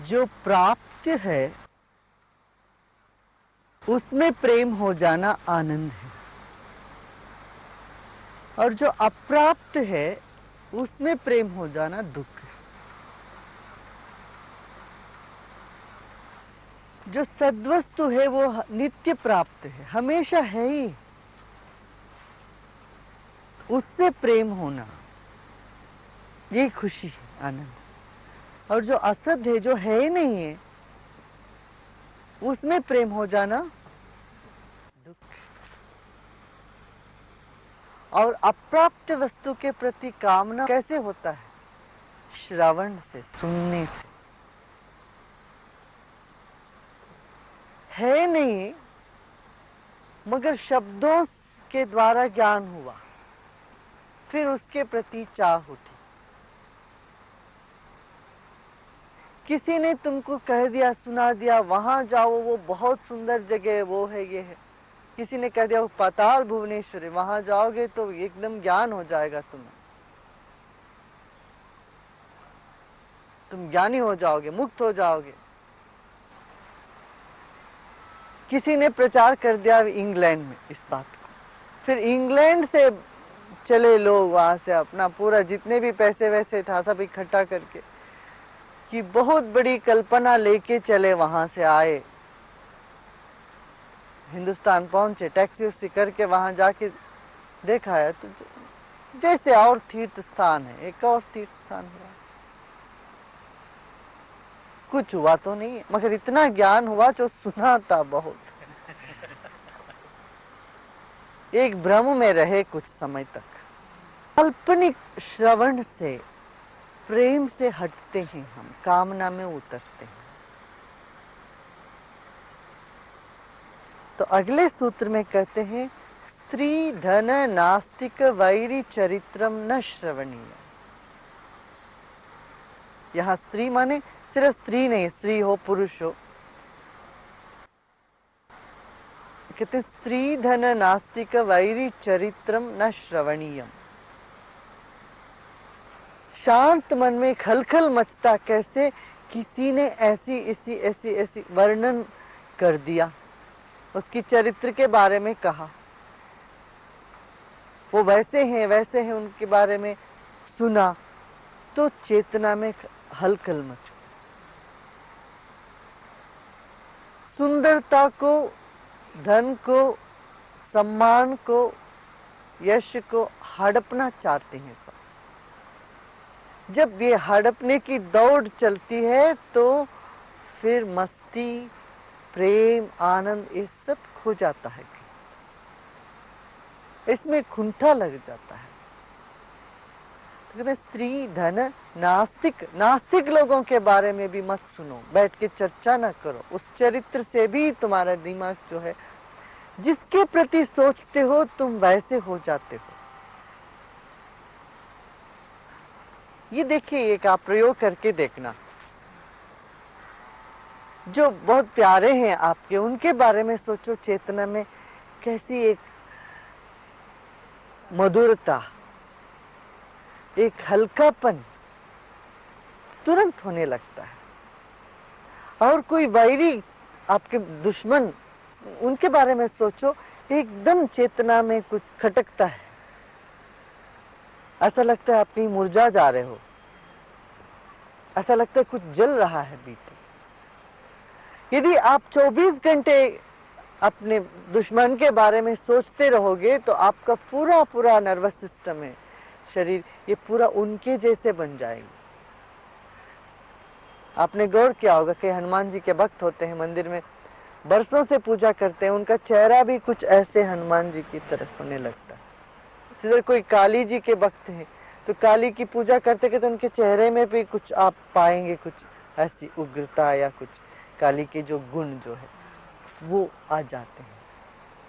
जो प्राप्त है उसमें प्रेम हो जाना आनंद है, और जो अप्राप्त है उसमें प्रेम हो जाना दुख है। जो सद्वस्तु है वो नित्य प्राप्त है, हमेशा है ही, उससे प्रेम होना ये खुशी है, आनंद। और जो असद है, जो है ही नहीं है, उसमें प्रेम हो जाना दुख। और अप्राप्त वस्तु के प्रति कामना कैसे होता है? श्रवण से, सुनने से। है नहीं मगर शब्दों के द्वारा ज्ञान हुआ, फिर उसके प्रति चाह उठी। किसी ने तुमको कह दिया, सुना दिया, वहां जाओ, वो बहुत सुंदर जगह है, वो है, ये है। किसी ने कह दिया वो पाताल भुवनेश्वरी, वहां जाओगे तो एकदम ज्ञान हो जाएगा तुम्हें, तुम ज्ञानी हो जाओगे, मुक्त हो जाओगे। किसी ने प्रचार कर दिया इंग्लैंड में इस बात को, फिर इंग्लैंड से चले लोग, वहां से अपना पूरा जितने भी पैसे वैसे था सब इकट्ठा करके, कि बहुत बड़ी कल्पना लेके चले, वहां से आए, हिंदुस्तान पहुंचे, टैक्सी उसी करके वहां जाके देखा है तो जैसे और तीर्थ स्थान है, एक और तीर्थ स्थान हुआ, कुछ हुआ तो नहीं है, मगर इतना ज्ञान हुआ जो सुना था बहुत। एक भ्रम में रहे कुछ समय तक। काल्पनिक श्रवण से, प्रेम से हटते हैं हम, कामना में उतरते हैं। तो अगले सूत्र में कहते हैं, स्त्री धन नास्तिक वैरी चरित्रम न श्रवणीय। यहां स्त्री माने सिर्फ स्त्री नहीं, स्त्री हो पुरुष हो। कहते स्त्री धन नास्तिक वैरी चरित्रम न श्रवणीयम। शांत मन में खलखल मचता, कैसे? किसी ने ऐसी ऐसी ऐसी ऐसी वर्णन कर दिया, उसकी चरित्र के बारे में कहा, वो वैसे हैं, उनके बारे में सुना, तो चेतना में हलचल मच, सुंदरता को, धन को, सम्मान को, यश को हड़पना चाहते हैं सब। जब ये हड़पने की दौड़ चलती है तो फिर मस्ती, प्रेम, आनंद ये सब खो जाता है, इसमें खुंठा लग जाता है। तो कहते स्त्री धन नास्तिक, नास्तिक लोगों के बारे में भी मत सुनो, बैठ के चर्चा ना करो, उस चरित्र से भी तुम्हारा दिमाग जो है, जिसके प्रति सोचते हो तुम वैसे हो जाते हो। ये देखिए, एक आप प्रयोग करके देखना, जो बहुत प्यारे हैं आपके, उनके बारे में सोचो, चेतना में कैसी एक मधुरता, एक हल्कापन तुरंत होने लगता है। और कोई वैरी, आपके दुश्मन, उनके बारे में सोचो, एकदम चेतना में कुछ खटकता है, ऐसा लगता है आप कहीं मुरझा जा रहे हो, ऐसा लगता है कुछ जल रहा है भीतर। यदि आप 24 घंटे अपने दुश्मन के बारे में सोचते रहोगे तो आपका पूरा पूरा नर्वस सिस्टम है, शरीर, ये पूरा उनके जैसे बन जाएंगे। आपने गौर किया होगा कि हनुमान जी के भक्त होते हैं, मंदिर में बरसों से पूजा करते हैं, उनका चेहरा भी कुछ ऐसे हनुमान जी की तरफ होने लगता है। इधर कोई काली जी के भक्त हैं तो काली की पूजा करते करते उनके चेहरे में भी कुछ आप पाएंगे, कुछ ऐसी उग्रता या कुछ काली के जो गुण जो है वो आ जाते हैं।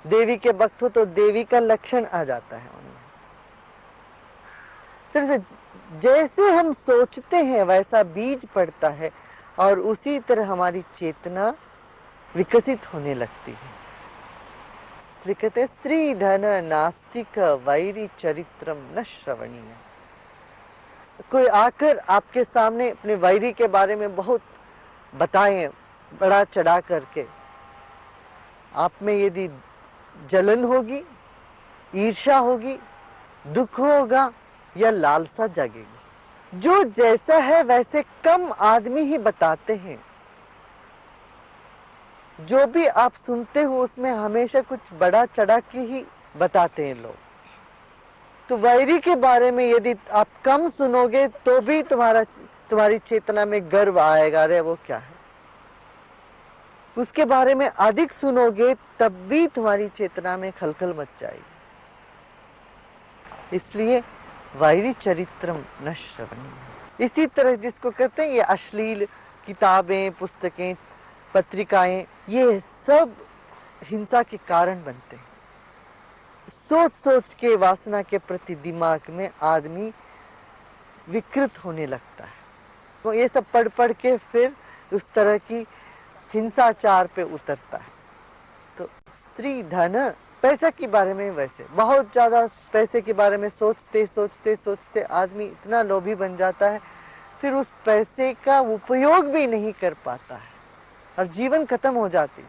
देवी के भक्त हो तो देवी का लक्षण आ जाता है उनमें। जैसे हम सोचते हैं वैसा बीज पड़ता है और उसी तरह हमारी चेतना विकसित होने लगती है। इसलिए कहते स्त्री धन नास्तिक वैरी चरित्रम न श्रवणीय। कोई आकर आपके सामने अपने वैरी के बारे में बहुत बताएं बड़ा चढ़ा करके, आप में यदि जलन होगी, ईर्ष्या होगी, दुख होगा या लालसा जागेगी। जो जैसा है वैसे कम आदमी ही बताते हैं। जो भी आप सुनते हो उसमें हमेशा कुछ बड़ा चढ़ा के ही बताते हैं लोग। तो वैरी के बारे में यदि आप कम सुनोगे तो भी तुम्हारी चेतना में गर्व आएगा, अरे वो क्या है। उसके बारे में अधिक सुनोगे तब भी तुम्हारी चेतना में खलखल मच जाएगी। इसलिए वैरी चरित्रम न श्रवणीय। इसी तरह जिसको कहते हैं ये अश्लील किताबें, पुस्तकें, पत्रिकाएं, ये सब हिंसा के कारण बनते हैं। सोच सोच के वासना के प्रति दिमाग में आदमी विकृत होने लगता है। तो ये सब पढ़ पढ़ के फिर उस तरह की हिंसाचार पे उतरता है। तो स्त्री धन, पैसा के बारे में वैसे बहुत ज्यादा पैसे के बारे में सोचते सोचते सोचते आदमी इतना लोभी बन जाता है, फिर उस पैसे का उपयोग भी नहीं कर पाता है और जीवन खत्म हो जाती।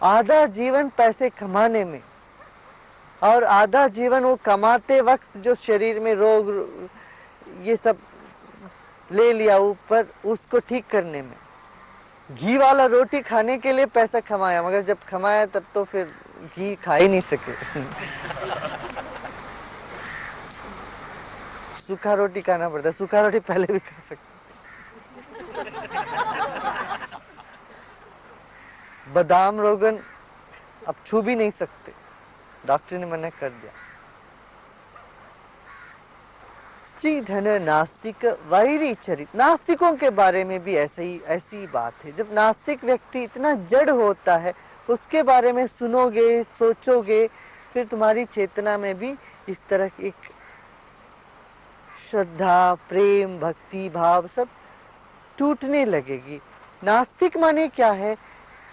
आधा जीवन पैसे कमाने में और आधा जीवन वो कमाते वक्त जो शरीर में रोग ये सब ले लिया ऊपर, उसको ठीक करने में। घी वाला रोटी खाने के लिए पैसा कमाया, मगर जब कमाया तब तो फिर घी खा ही नहीं सके। सूखा रोटी खाना पड़ता है, सूखा रोटी पहले भी खा सकते। बादाम रोगन अब छू भी नहीं सकते, डॉक्टर ने मना कर दिया। स्त्री धन नास्तिक वैरी चरित, नास्तिकों के बारे में भी ऐसी बात है। जब नास्तिक व्यक्ति इतना जड़ होता है, उसके बारे में सुनोगे, सोचोगे, फिर तुम्हारी चेतना में भी इस तरह की एक श्रद्धा, प्रेम, भक्ति भाव सब टूटने लगेगी। नास्तिक माने क्या है?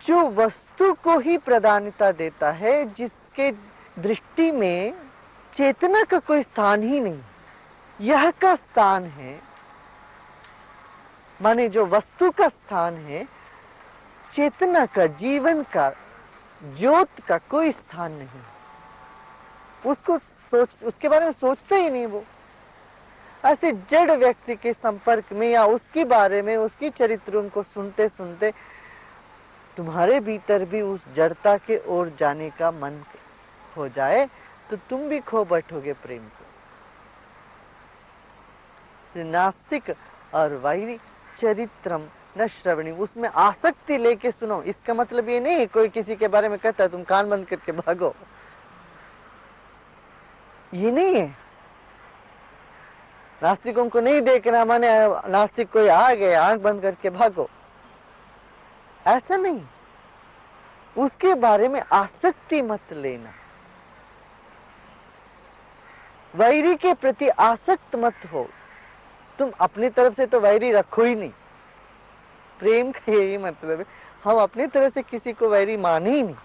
जो वस्तु को ही प्राधान्यता देता है, जिसके दृष्टि में चेतना का कोई स्थान ही नहीं, यह का स्थान है। माने जो वस्तु का स्थान है, चेतना का, जीवन का, ज्योत का कोई स्थान नहीं। उसके बारे में सोचते ही नहीं वो। ऐसे जड़ व्यक्ति के संपर्क में या उसके बारे में, उसकी चरित्रों को सुनते सुनते तुम्हारे भीतर भी उस जड़ता के ओर जाने का मन हो जाए तो तुम भी खो बैठोगे प्रेम को। नास्तिक और वैरी चरित्रम न श्रवणी, उसमें आसक्ति लेके सुनो। इसका मतलब ये नहीं कोई किसी के बारे में कहता है तुम कान बंद करके भागो, ये नहीं है। नास्तिकों को नहीं देखना माने नास्तिक कोई आ गए आंख बंद करके भागो, ऐसा नहीं। उसके बारे में आसक्ति मत लेना, वैरी के प्रति आसक्त मत हो। तुम अपनी तरफ से तो वैरी रखो ही नहीं। प्रेम का यही मतलब है, हम अपनी तरफ से किसी को वैरी माने ही नहीं।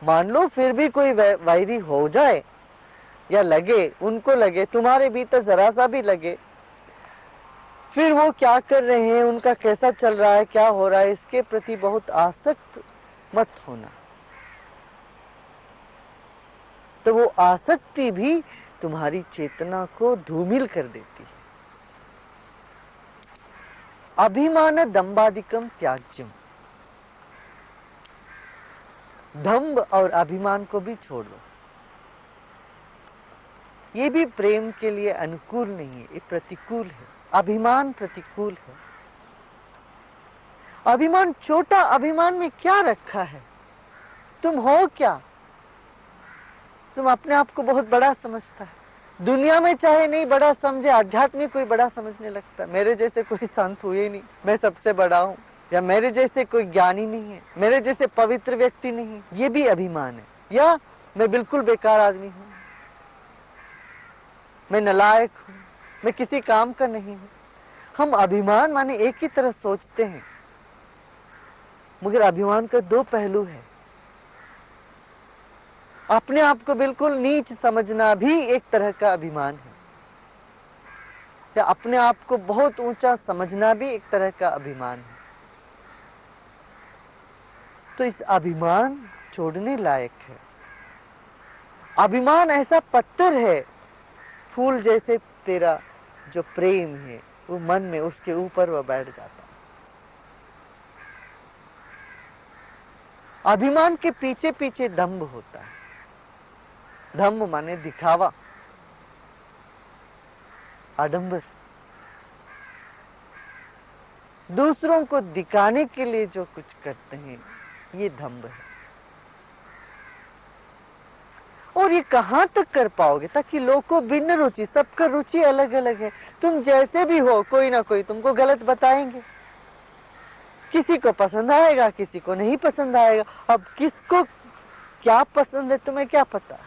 मान लो फिर भी कोई वैरी हो जाए या लगे, उनको लगे, तुम्हारे भीतर जरा सा भी लगे, फिर वो क्या कर रहे हैं, उनका कैसा चल रहा है, क्या हो रहा है, इसके प्रति बहुत आसक्त मत होना। तो वो आसक्ति भी तुम्हारी चेतना को धूमिल कर देती है। अभिमान दंबादिकम त्याज्यम, दंभ और अभिमान को भी छोड़ दो। ये भी प्रेम के लिए अनुकूल नहीं है, ये प्रतिकूल है। अभिमान प्रतिकूल है। अभिमान, छोटा अभिमान में क्या रखा है? तुम हो क्या? तुम अपने आप को बहुत बड़ा समझता है। दुनिया में चाहे नहीं बड़ा समझे, आध्यात्म में कोई बड़ा समझने लगता है। मेरे जैसे कोई संत हुए नहीं, मैं सबसे बड़ा हूँ, या मेरे जैसे कोई ज्ञानी नहीं है, मेरे जैसे पवित्र व्यक्ति नहीं है, ये भी अभिमान है। या मैं बिल्कुल बेकार आदमी हूँ, मैं नालायक हूँ, मैं किसी काम का नहीं हूँ। हम अभिमान माने एक ही तरह सोचते हैं, मगर अभिमान का दो पहलू है। अपने आप को बिल्कुल नीच समझना भी एक तरह का अभिमान है। या अपने आप को बहुत ऊंचा समझना भी एक तरह का अभिमान है। तो इस अभिमान छोड़ने लायक है। अभिमान ऐसा पत्थर है, फूल जैसे तेरा जो प्रेम है वो मन में, उसके ऊपर वह बैठ जाता है। अभिमान के पीछे पीछे दंभ होता है। दंभ माने दिखावा, आडंबर, दूसरों को दिखाने के लिए जो कुछ करते हैं ये दंभ है। और ये कहां तक कर पाओगे? ताकि लोग को भिन्न रुचि, सबका रुचि अलग अलग है। तुम जैसे भी हो, कोई ना कोई तुमको गलत बताएंगे। किसी को पसंद आएगा, किसी को नहीं पसंद आएगा। अब किसको क्या पसंद है तुम्हें क्या पता?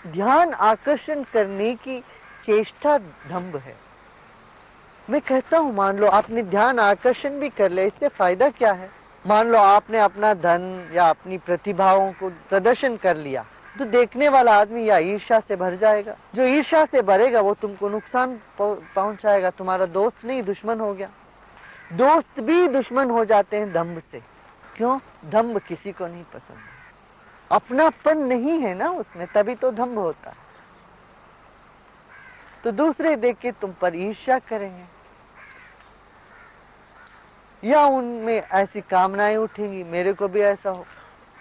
ध्यान आकर्षण करने की चेष्टा दंभ है। मैं कहता हूं, मान लो आपने ध्यान आकर्षण भी कर लिया, इससे फायदा क्या है? मान लो आपने अपना धन या अपनी प्रतिभाओं को प्रदर्शन कर लिया, तो देखने वाला आदमी या ईर्ष्या से भर जाएगा। जो ईर्ष्या से भरेगा वो तुमको नुकसान पहुंचाएगा। तुम्हारा दोस्त नहीं, दुश्मन हो गया। दोस्त भी दुश्मन हो जाते हैं दंभ से। क्यों? दंभ किसी को नहीं पसंद है, अपनापन नहीं है ना उसमें, तभी तो दंभ होता है। तो दूसरे देख के तुम पर ईर्ष्या करेंगे, या उनमें ऐसी कामनाएं उठेंगी, मेरे को भी ऐसा हो,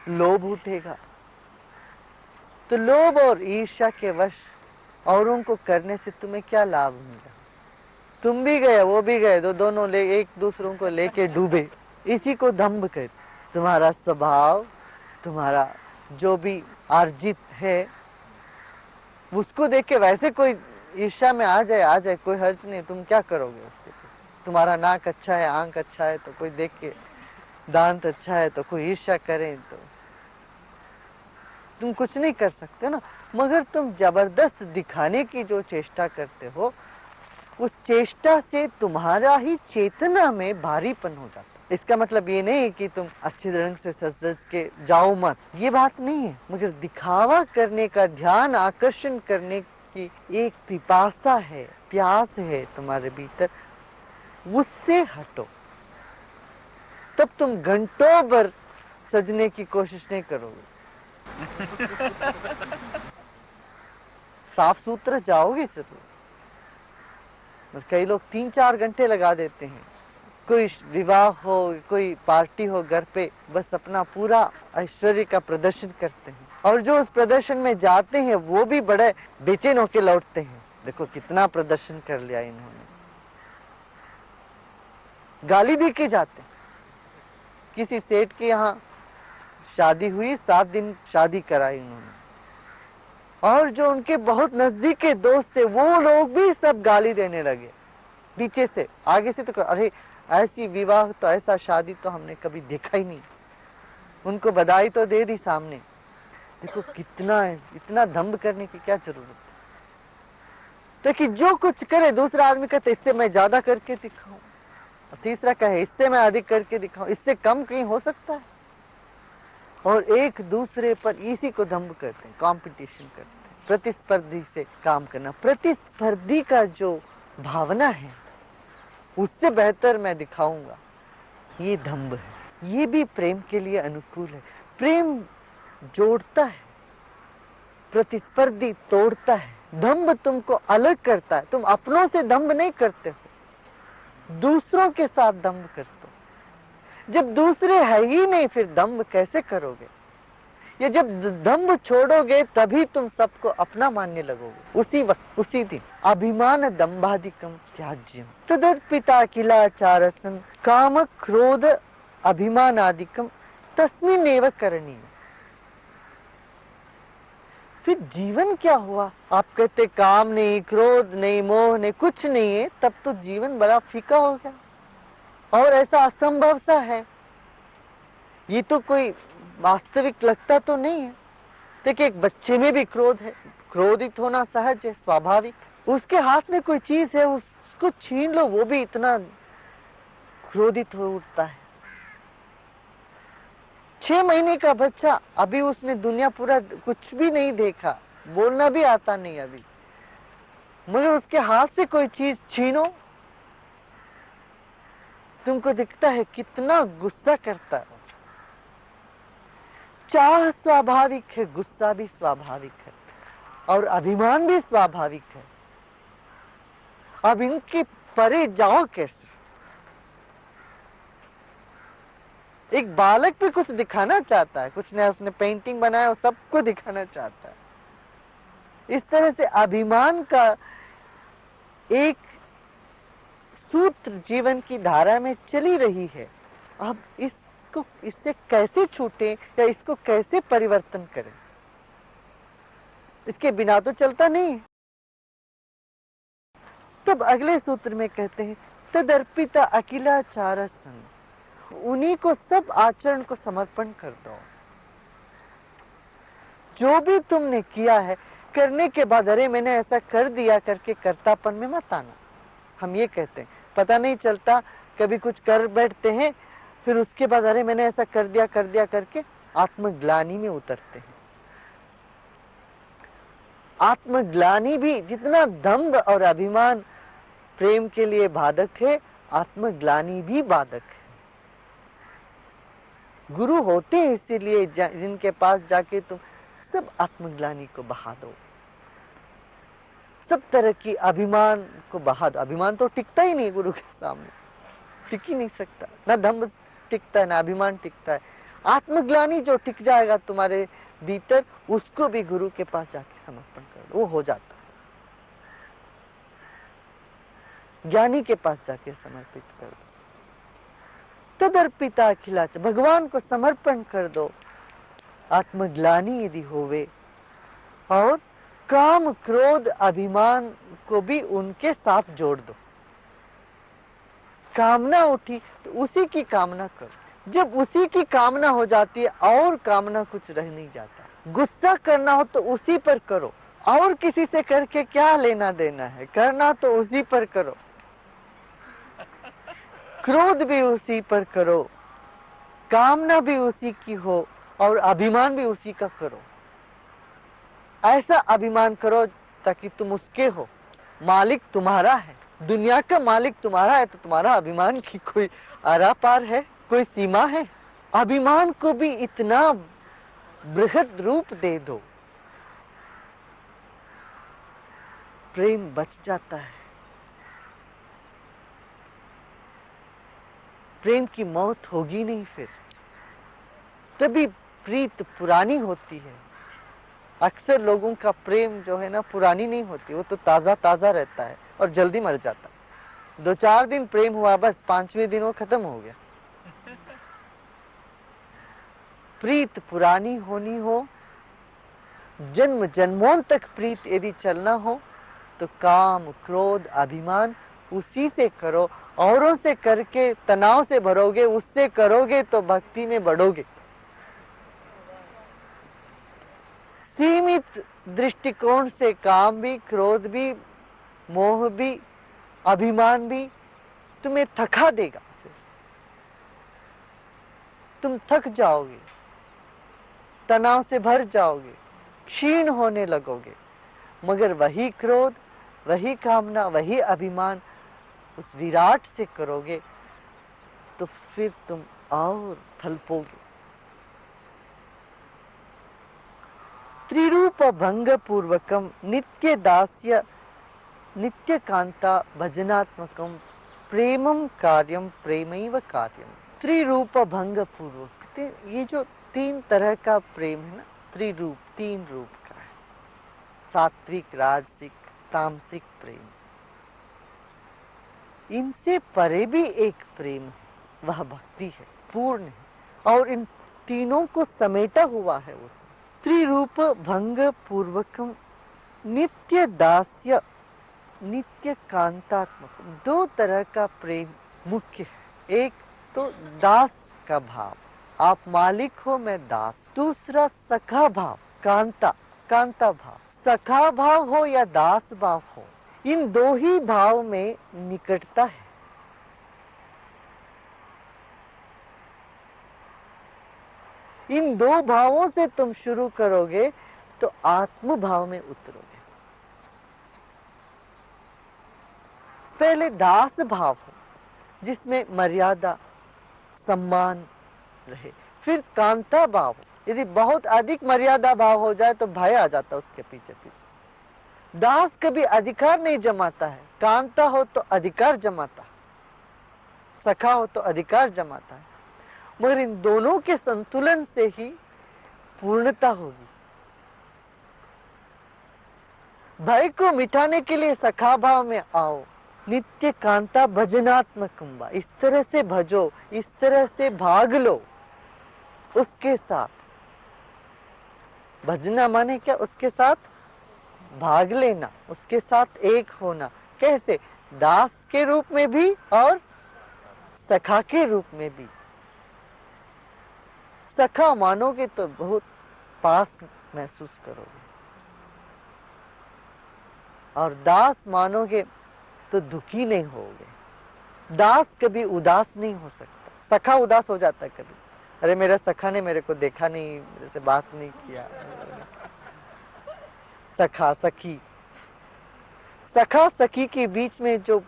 लोभ उठेगा। तो लोभ और ईर्ष्या के वश औरों को करने से तुम्हें क्या लाभ मिला? तुम भी गए, वो भी गए, दोनों ले एक दूसरों को लेके डूबे। इसी को दंभ कहते। तुम्हारा स्वभाव, तुम्हारा जो भी अर्जित है, उसको देख के वैसे कोई ईर्ष्या में आ जाए, कोई हर्ज नहीं। तुम क्या करोगे उसके? तुम्हारा नाक अच्छा है, आंख अच्छा है, तो कोई देख के, दांत अच्छा है तो कोई ईर्ष्या करे, तो तुम कुछ नहीं कर सकते ना। मगर तुम जबरदस्त दिखाने की जो चेष्टा करते हो, उस चेष्टा से तुम्हारा ही चेतना में भारीपन हो जाता। इसका मतलब ये नहीं कि तुम अच्छे ढंग से सज धज के जाओ मत, ये बात नहीं है। मगर दिखावा करने का, ध्यान आकर्षण करने की एक पिपासा है, प्यास है तुम्हारे भीतर, उससे हटो। तब तुम घंटों भर सजने की कोशिश नहीं करोगे। साफ सुथरा जाओगे जरूर। और कई लोग 3-4 घंटे लगा देते हैं। कोई विवाह हो, कोई पार्टी हो घर पे, बस अपना पूरा ऐश्वर्य का प्रदर्शन करते हैं। और जो उस प्रदर्शन में जाते हैं वो भी बड़े बेचैन होके लौटते हैं। देखो कितना प्रदर्शन कर लिया इन्होंने। गाली दे के जाते हैं। किसी सेठ के यहाँ शादी हुई, 7 दिन शादी कराई उन्होंने, और जो उनके बहुत नजदीक के दोस्त थे वो लोग भी सब गाली देने लगे पीछे से। आगे से तो अरे ऐसी विवाह तो, ऐसा शादी तो हमने कभी देखा ही नहीं। उनको बधाई तो दे दी सामने। देखो कितना है, इतना दंभ करने की क्या जरूरत है? तो कि जो कुछ करे दूसरा आदमी कहते इससे मैं ज्यादा करके दिखाऊं, और तीसरा कहे इससे मैं अधिक करके दिखाऊं, इससे कम कहीं हो सकता है? और एक दूसरे पर इसी को दंभ करते हैं, कंपटीशन करते हैं, प्रतिस्पर्धी से काम करना। प्रतिस्पर्धी का जो भावना है, उससे बेहतर मैं दिखाऊंगा, ये दंभ है। ये भी प्रेम के लिए अनुकूल है। प्रेम जोड़ता है, प्रतिस्पर्धी तोड़ता है। दंभ तुमको अलग करता है। तुम अपनों से दंभ नहीं करते हो, दूसरों के साथ दंभ करते हो। जब दूसरे है ही नहीं फिर दंभ कैसे करोगे? ये जब दंभ छोड़ोगे तभी तुम सबको अपना मानने लगोगे। उसी वक्त, उसी दिन। अभिमान दंभादिकम त्याज्यम तदर्पिता किलाचारसम काम क्रोध अभिमानादिकम तस्मिन्नेव करणीय। फिर जीवन क्या हुआ? आप कहते काम नहीं, क्रोध नहीं, मोह नहीं, कुछ नहीं है, तब तो जीवन बड़ा फीका हो गया। और ऐसा असंभव सा है, ये तो कोई वास्तविक लगता तो नहीं है। देखिए एक बच्चे में भी क्रोध है, क्रोधित होना सहज है, स्वाभाविक। उसके हाथ में कोई चीज है, उसको छीन लो, वो भी इतना क्रोधित हो उठता है। 6 महीने का बच्चा, अभी उसने दुनिया पूरा कुछ भी नहीं देखा, बोलना भी आता नहीं अभी, मगर उसके हाथ से कोई चीज छीनो, तुमको दिखता है कितना गुस्सा करता है। चाह स्वाभाविक है, गुस्सा भी स्वाभाविक है, और अभिमान भी स्वाभाविक है। अब इनके परे जाओ कैसे? एक बालक भी कुछ दिखाना चाहता है, कुछ नया उसने पेंटिंग बनाया और सबको दिखाना चाहता है। इस तरह से अभिमान का एक सूत्र जीवन की धारा में चली रही है। अब इससे कैसे छूटे या इसको कैसे परिवर्तन करें? इसके बिना तो चलता नहीं। तब अगले सूत्र में कहते हैं तदर्पिता अखिलाचार संग, उन्हीं को सब आचरण को समर्पण कर दो। जो भी तुमने किया है, करने के बाद अरे मैंने ऐसा कर दिया करके कर्तापन में मत आना। हम ये कहते हैं, पता नहीं चलता, कभी कुछ कर बैठते हैं, फिर उसके बाद अरे मैंने ऐसा कर दिया करके आत्मग्लानि में उतरते हैं। आत्मग्लानि भी, जितना दंभ और अभिमान प्रेम के लिए बाधक है, आत्मग्लानि भी बाधक है। गुरु होते हैं इसीलिए जिनके पास जाके तुम सब आत्मग्लानि को बहा दो, सब तरह की अभिमान को बहा दो। अभिमान तो टिकता ही नहीं गुरु के सामने, टिक ही नहीं सकता। ना दंभ टिकता है, ना अभिमान टिकता है। आत्मग्लानि जो टिक जाएगा तुम्हारे भीतर, उसको भी गुरु के पास जाके समर्पण कर दो, वो हो जाता। ज्ञानी के पास जाके समर्पित कर दो। तदर्पिता अखिलाच, भगवान को समर्पण कर दो। आत्मग्लानि यदि होवे, और काम क्रोध अभिमान को भी उनके साथ जोड़ दो। कामना उठी तो उसी की कामना करो। जब उसी की कामना हो जाती है और कामना कुछ रह नहीं जाता। गुस्सा करना हो तो उसी पर करो, और किसी से करके क्या लेना देना है, करना तो उसी पर करो। क्रोध भी उसी पर करो, कामना भी उसी की हो, और अभिमान भी उसी का करो। ऐसा अभिमान करो ताकि तुम उसके हो। मालिक तुम्हारा है, दुनिया का मालिक तुम्हारा है, तो तुम्हारा अभिमान की कोई आरा पार है, कोई सीमा है? अभिमान को भी इतना बृहद रूप दे दो, प्रेम बच जाता है। प्रेम की मौत होगी नहीं फिर, तभी प्रीत पुरानी होती है। अक्सर लोगों का प्रेम जो है ना, पुरानी नहीं होती, वो तो ताजा ताजा रहता है और जल्दी मर जाता है। 2-4 दिन प्रेम हुआ, बस 5वें दिन वो खत्म हो गया। प्रीत पुरानी होनी हो, जन्म जन्मों तक प्रीत यदि चलना हो, तो काम क्रोध अभिमान उसी से करो। औरों से करके तनाव से भरोगे, उससे करोगे तो भक्ति में बढ़ोगे। सीमित दृष्टिकोण से काम भी, क्रोध भी, मोह भी, अभिमान भी तुम्हें थका देगा। तुम थक जाओगे, तनाव से भर जाओगे, क्षीण होने लगोगे। मगर वही क्रोध, वही कामना, वही अभिमान उस विराट से करोगे तो फिर तुम और फल पाओगे। त्रिरूप भंग पूर्वकम नित्य दास्य नित्य कांता भजनात्मकम प्रेमम कार्यम प्रेमैव कार्यम। त्रिरूप भंग पूर्वक, ये जो 3 तरह का प्रेम है ना, त्रिरूप, 3 रूप का है। सात्विक, राजसिक, तामसिक प्रेम। इनसे परे भी एक प्रेम है, वह भक्ति है, पूर्ण है, और इन तीनों को समेटा हुआ है उसने। त्रिरूप भंग पूर्वकम नित्य दास्य नित्य कांतात्मक, 2 तरह का प्रेम मुख्य है। एक तो दास का भाव, आप मालिक हो, मैं दास। दूसरा सखा भाव, कांता, कांता भाव। सखा भाव हो या दास भाव हो, इन 2 ही भाव में निकटता है। इन 2 भावों से तुम शुरू करोगे तो आत्म भाव में उतरोगे। पहले दास भाव हो जिसमें मर्यादा सम्मान रहे, फिर कांता भाव हो। यदि बहुत अधिक मर्यादा भाव हो जाए तो भय आ जाता उसके पीछे पीछे। दास कभी अधिकार नहीं जमाता है, कांता हो तो अधिकार जमाता है, सखा हो तो अधिकार जमाता है। मगर इन दोनों के संतुलन से ही पूर्णता होगी। भय को मिटाने के लिए सखा भाव में आओ, नित्य कांता भजनात्मक इस तरह से भजो, इस तरह से भाग लो उसके साथ। भजना माने क्या? उसके साथ भाग लेना, उसके साथ एक होना। कैसे? दास के रूप में भी और सखा के रूप में भी। सखा मानोगे तो बहुत पास महसूस करोगे, और दास मानोगे तो दुखी नहीं होगे। दास कभी उदास नहीं हो सकता। सखा उदास हो जाता है कभी, अरे मेरा सखा ने मेरे को देखा नहीं, मेरे से बात नहीं किया। सखा सखी, सखा सखी के बीच में जो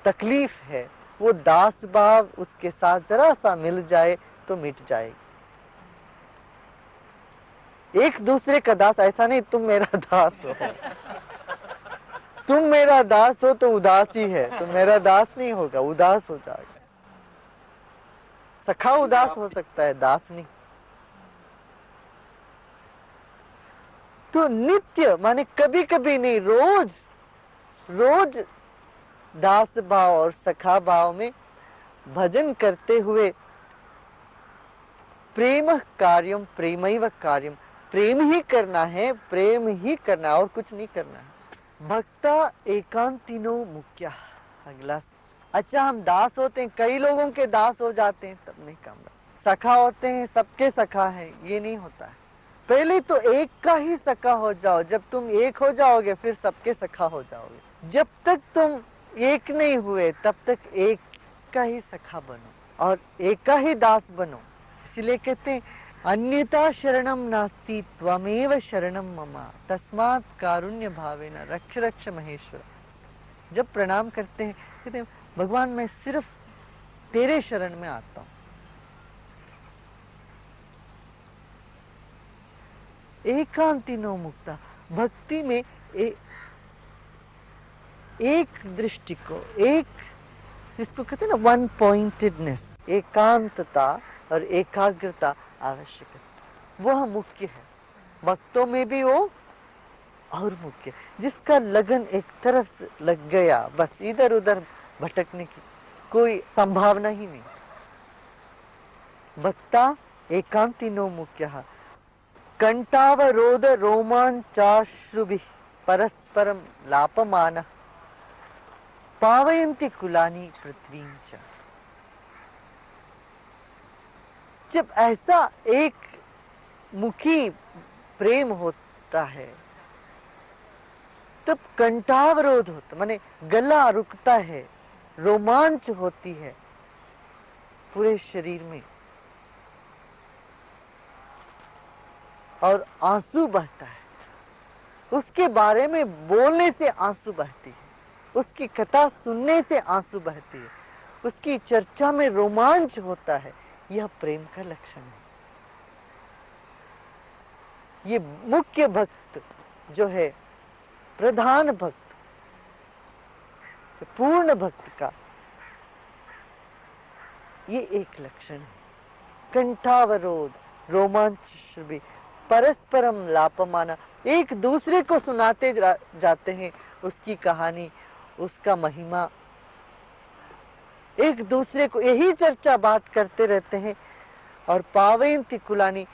तकलीफ है वो दास भाव उसके साथ जरा सा मिल जाए तो मिट जाएगी। एक दूसरे का दास, ऐसा नहीं तुम मेरा दास हो, तुम मेरा दास हो तो उदास ही है, तो मेरा दास नहीं होगा, उदास हो जाएगा। सखा उदास हो सकता है, दास नहीं। तो नित्य माने कभी कभी नहीं, रोज रोज दास भाव और सखा भाव में भजन करते हुए प्रेम कार्यम प्रेमैव कार्यम, प्रेम ही करना है, प्रेम ही करना, और कुछ नहीं करना है। भक्ता एकांतिनो मुख्य। अगला, अच्छा हम दास होते हैं, कई लोगों के दास हो जाते हैं, तब नहीं काम। सखा होते हैं, सबके सखा है, ये नहीं होता है। पहले तो एक का ही सखा हो जाओ, जब तुम एक हो जाओगे फिर सबके सखा हो जाओगे। जब तक तुम एक नहीं हुए तब तक एक का ही सखा बनो और एक का ही दास बनो। इसलिए कहते हैं अन्यथा शरणम नास्ति त्वमेव शरणम मम तस्मात् कारुण्य भावेन रक्ष रक्ष महेश्वर। जब प्रणाम करते हैं कहते हैं भगवान मैं सिर्फ तेरे शरण में आता हूं। एकांतिनो मुक्ता, भक्ति में एक दृष्टि को, एक जिसको कहते हैं ना वन पॉइंटेडनेस, एकांतता और एकाग्रता आवश्यक है, वह मुख्य है। भक्तों में भी वो और मुख्य, जिसका लगन एक तरफ से लग गया, बस इधर उधर भटकने की कोई संभावना ही नहीं। भक्ता एकांतिनो मुख्यः कंठावरोध रोमांचाश्रुभिः परस्परं लापमानः पावयन्ति कुलानि पृथ्वीं च। जब ऐसा एक मुखी प्रेम होता है तब कंठावरोध होता, माने गला रुकता है, रोमांच होती है पूरे शरीर में, और आंसू बहता है। उसके बारे में बोलने से आंसू बहती है, उसकी कथा सुनने से आंसू बहती है, उसकी चर्चा में रोमांच होता है। यह प्रेम का लक्षण है। ये मुख्य भक्त जो है, प्रधान भक्त, पूर्ण भक्त का ये एक लक्षण है। कंठावरोध, रोमांच, परस्परम लापमाना, एक दूसरे को सुनाते जाते हैं उसकी कहानी, उसका महिमा, एक दूसरे को यही चर्चा बात करते रहते हैं। और पावयन्ति कुलानि,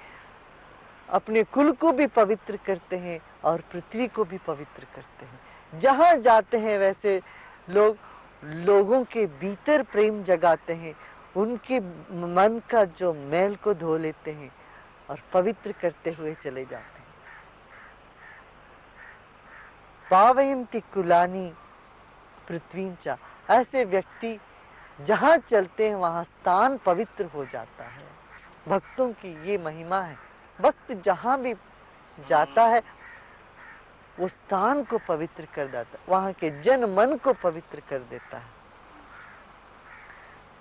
अपने कुल को भी पवित्र करते हैं और पृथ्वी को भी पवित्र करते हैं। जहां जाते हैं वैसे लोगों के भीतर प्रेम जगाते हैं, उनके मन का जो मैल को धो लेते हैं और पवित्र करते हुए चले जाते हैं। पावयन्ति कुलानि पृथ्वीं च, ऐसे व्यक्ति जहां चलते हैं वहां स्थान पवित्र हो जाता है। भक्तों की ये महिमा है। भक्त जहां भी जाता है वो स्थान को पवित्र कर देता है, वहां के जन मन को पवित्र कर देता है।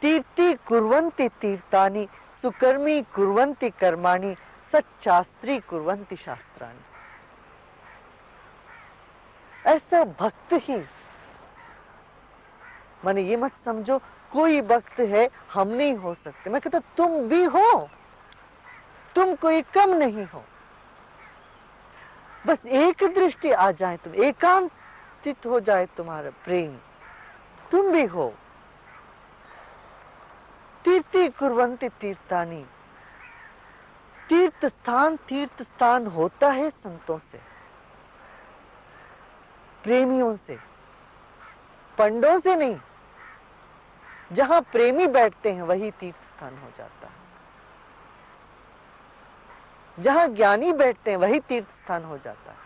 तीर्थी कुर्वन्ति तीर्थानि सुकर्मी कुर्वन्ति कर्माणि सच्चास्त्री कुर्वन्ति शास्त्राणि। ऐसा भक्त ही, माने ये मत समझो कोई भक्त है हम नहीं हो सकते, मैं कहता तुम भी हो, तुम कोई कम नहीं हो। बस एक दृष्टि आ जाए, तुम एकांतित हो जाए तुम्हारा प्रेम, तुम भी हो। तीर्थी कुर्वन्ति तीर्थानि, तीर्थ स्थान होता है संतों से, प्रेमियों से, पंडों से नहीं। जहां प्रेमी बैठते हैं वही तीर्थ स्थान हो जाता है, जहां ज्ञानी बैठते हैं वही तीर्थ स्थान हो जाता है।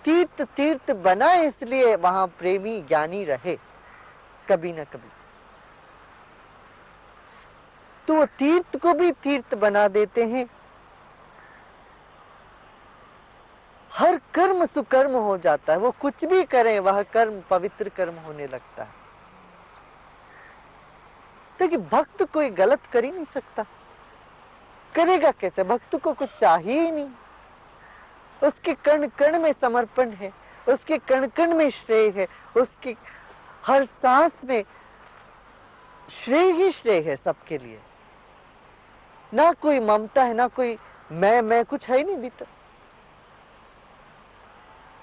तीर्थ तीर्थ बना इसलिए वहां प्रेमी ज्ञानी रहे कभी ना कभी। तो वो तीर्थ को भी तीर्थ बना देते हैं। हर कर्म सुकर्म हो जाता है, वो कुछ भी करें वह कर्म पवित्र कर्म होने लगता है। तो कि भक्त कोई गलत कर ही नहीं सकता, करेगा कैसे? भक्त को कुछ चाहिए ही नहीं, उसके कण कण में समर्पण है, उसके कण कण में श्रेय है, उसके हर सांस में श्रेय ही श्रेय है सबके लिए। ना कोई ममता है, ना कोई मैं कुछ है ही नहीं भीतर,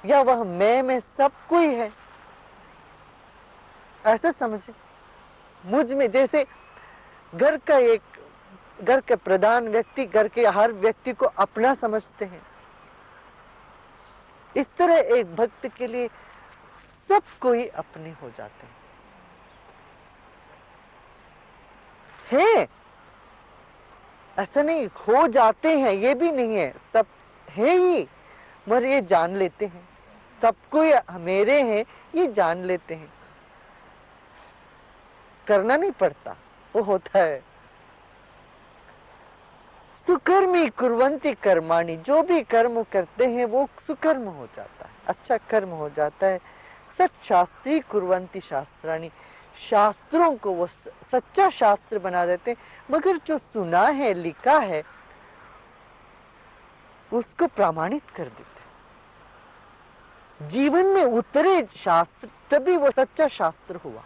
या वह मैं सब कोई है, ऐसा समझे। मुझ में जैसे घर के प्रधान व्यक्ति घर के हर व्यक्ति को अपना समझते हैं, इस तरह एक भक्त के लिए सब कोई अपने हो जाते हैं। ऐसा नहीं हो जाते हैं, ये भी नहीं है, सब है ही, मगर ये जान लेते हैं, सब कोई मेरे हैं ये जान लेते हैं, करना नहीं पड़ता, वो होता है। सुकर्मी कुर्वन्ति कर्माणि, जो भी कर्म करते हैं वो सुकर्म हो जाता है, अच्छा कर्म हो जाता है। सच्चास्त्री कुर्वन्ति शास्त्राणि, शास्त्रों को वो सच्चा शास्त्र बना देते हैं, मगर जो सुना है लिखा है उसको प्रमाणित कर देते हैं, जीवन में उतरे शास्त्र, तभी वो सच्चा शास्त्र हुआ।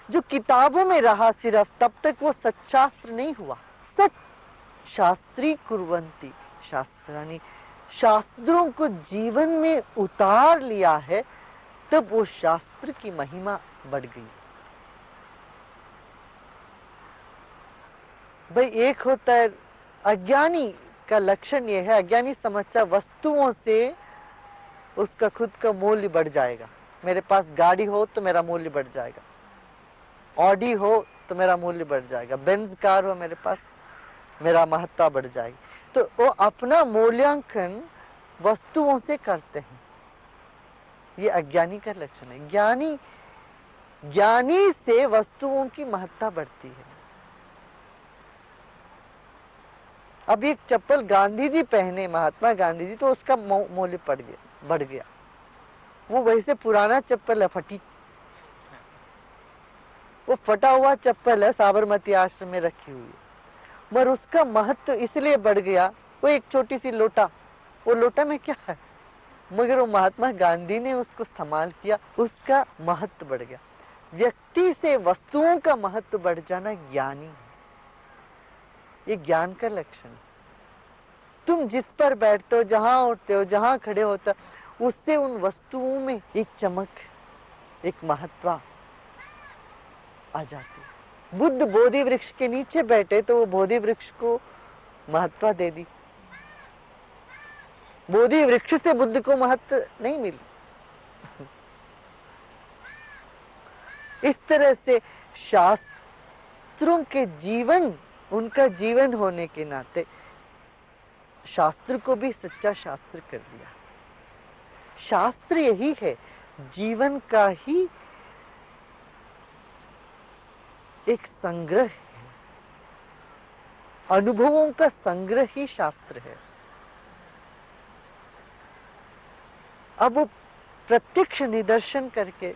जो किताबों में रहा सिर्फ, तब तक वो सच्चास्त्र नहीं हुआ। सच शास्त्री कुर्वन्ति शास्त्राणि, शास्त्रों को जीवन में उतार लिया है, तब वो शास्त्र की महिमा बढ़ गई। भाई एक होता है अज्ञानी का लक्षण ये है, अज्ञानी समझता वस्तुओं से उसका खुद का मूल्य बढ़ जाएगा। मेरे पास गाड़ी हो तो मेरा मूल्य बढ़ जाएगा, ऑडी हो तो मेरा मूल्य बढ़ जाएगा, बेंज कार हो मेरे पास, मेरा महत्ता बढ़ जाएगी। तो वो अपना मूल्यांकन वस्तुओं से करते हैं, ये अज्ञानी का लक्षण है। ज्ञानी से वस्तुओं की महत्ता बढ़ती है। अब एक चप्पल गांधी जी पहने, महात्मा गांधी जी, तो उसका मूल्य बढ़ गया। वो वैसे पुराना चप्पल है, फटी, वो फटा हुआ चप्पल है, साबरमती आश्रम में रखी हुई है, मगर उसका महत्व इसलिए बढ़ गया, वो एक छोटी सी लोटा, वो लोटा में क्या है, मगर वो महात्मा गांधी ने उसको इस्तेमाल किया, उसका महत्व बढ़ गया। व्यक्ति से वस्तुओं का महत्व बढ़ जाना ज्ञानी है, ये ज्ञान का लक्षण। तुम जिस पर बैठते हो, जहां उठते हो, जहां खड़े होते हो, उससे उन वस्तुओं में एक चमक, एक महत्व आ जाती है। बुद्ध बोधि वृक्ष के नीचे बैठे तो वो बोधि वृक्ष को महत्व दे दी, बोधि वृक्ष से बुद्ध को महत्व नहीं मिली। इस तरह से शास्त्रों के जीवन, उनका जीवन होने के नाते शास्त्र को भी सच्चा शास्त्र कर दिया। शास्त्र यही है, जीवन का ही एक संग्रह है, अनुभवों का संग्रह ही शास्त्र है। अब वो प्रत्यक्ष निदर्शन करके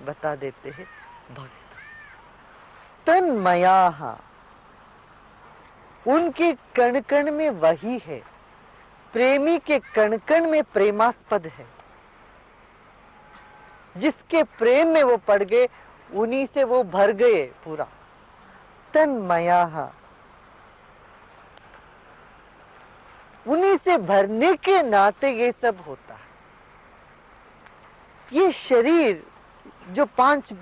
बता देते हैं भक्त। तन्मयाः, उनके कण कण में वही है, प्रेमी के कण कण में प्रेमास्पद है। जिसके प्रेम में वो पड़ गए उन्हीं से वो भर गए पूरा। तन्मयाः, उन्हीं से भरने के नाते ये सब होता है। ये शरीर जो 5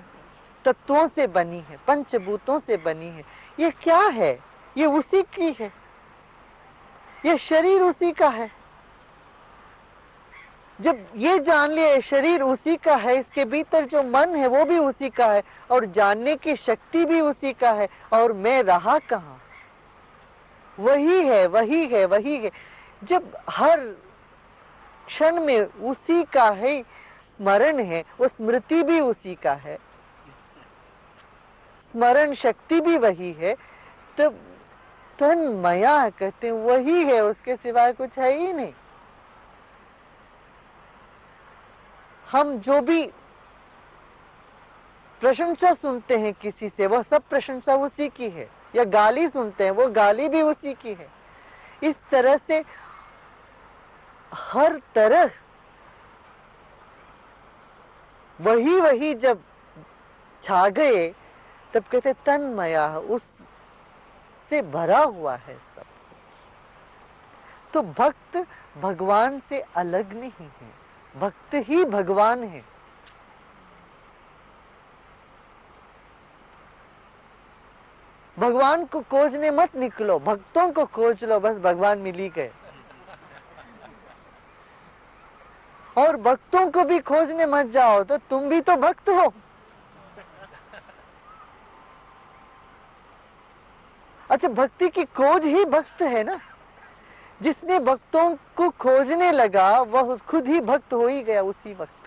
तत्वों से बनी है, पंचभूतों से बनी है, ये क्या है? ये उसी की है, ये शरीर उसी का है। जब ये जान लिया शरीर उसी का है, इसके भीतर जो मन है वो भी उसी का है, और जानने की शक्ति भी उसी का है, और मैं रहा कहाँ? वही है, वही है, वही है। जब हर क्षण में उसी का है स्मरण है, वो स्मृति भी उसी का है, स्मरण शक्ति भी वही है, तब तन्मया कहते हैं वही है, उसके सिवाय कुछ है ही नहीं। हम जो भी प्रशंसा सुनते हैं किसी से, वह सब प्रशंसा उसी की है, या गाली सुनते हैं वो गाली भी उसी की है। इस तरह से हर तरह वही वही जब छा गए तब कहते तन्मया, उस से भरा हुआ है सब कुछ। तो भक्त भगवान से अलग नहीं है, भक्त ही भगवान है। भगवान को खोजने मत निकलो, भक्तों को खोज लो, बस भगवान मिल ही गए। और भक्तों को भी खोजने मत जाओ, तो तुम भी तो भक्त हो। अच्छा, भक्ति की खोज ही भक्त है ना। जिसने भक्तों को खोजने लगा वह खुद ही भक्त हो ही गया उसी वक्त।